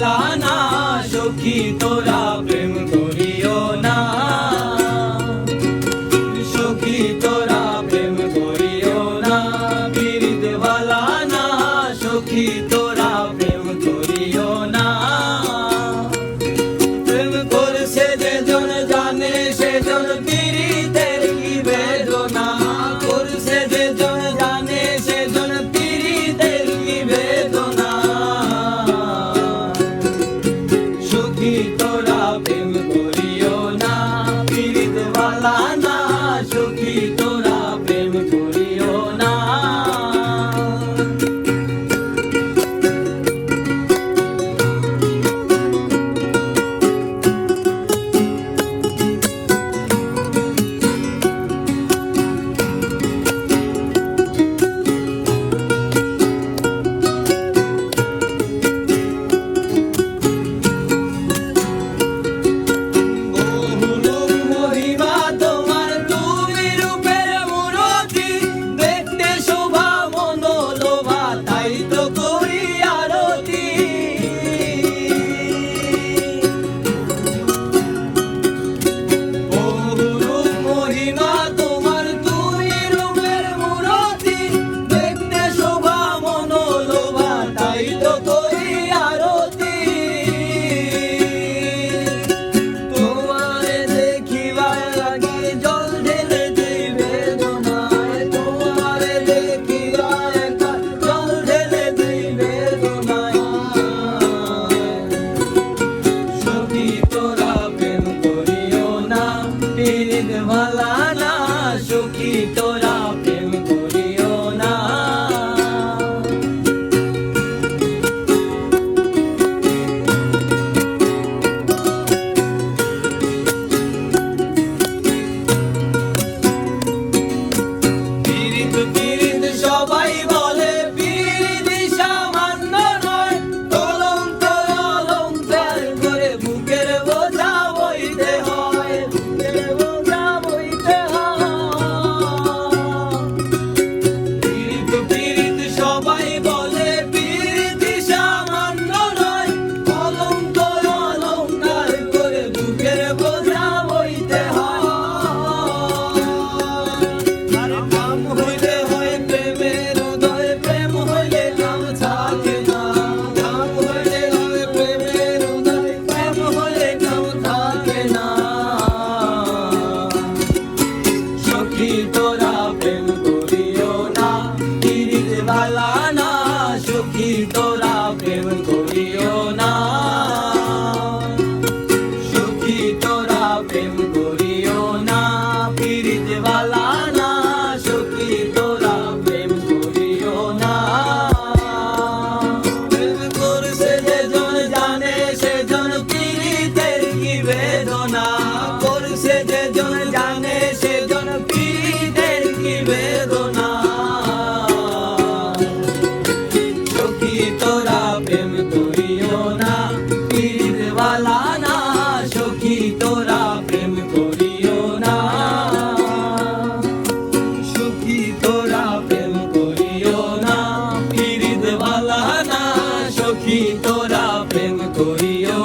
वाला ना सखी तोरा प्रेम करियो ना सखी तोरा प्रेम करियो ना पीड़ित वाला ना सखी तोरा प्रेम करियो ना प्रेम करছে যেজন জানে সেজন পীড়িতের কি বেদনা করছে যেজন জানে সেজন পীড়িতের কি বেদনা সখী তোরা প্রেম করিও না পীড়িত वाला না সখী তোরা প্রেম করিও না वाला ना सखी तोरा प्रेम करियो ना पीड़ित पीड़ित सबाई बोले पीड़ित सामान्य नয় कलंक अलंकार करे बुकेर बोझा বইতে হয় বুকের বোঝা বইতে সবাই বলে পীড়িত সামান্য নয় কলঙ্ক অলংকার করে বুকের বোঝা বইতে হয় আরে কাম হইলে হয় প্রেমের উদয় প্রেম হইলে কাম থাকে না কাম হইলে হয় প্রেমের উদয় প্রেম হইলে কাম থাকে না সখী তোরা প্রেম করিও না পীড়িত वाला ना सखी तोरा प्रेम करियो ना सखी तोरा प्रेम करियो ना पीड़ित वाला ना सखी तोरा प्रेम करियो ना प्रेम करছে যেজন জানে সেজন পীড়িতের কি বেদনা করছে যেজন জানে সেজন পীড়িতের কি বেদনা तोरा प्रेम करियो ना पीड़ित वाला ना सखी तोरा प्रेम करियो ना सखी तोरा प्रेम करियो ना पीड़ित वाला ना सखी तोरा प्रेम करियो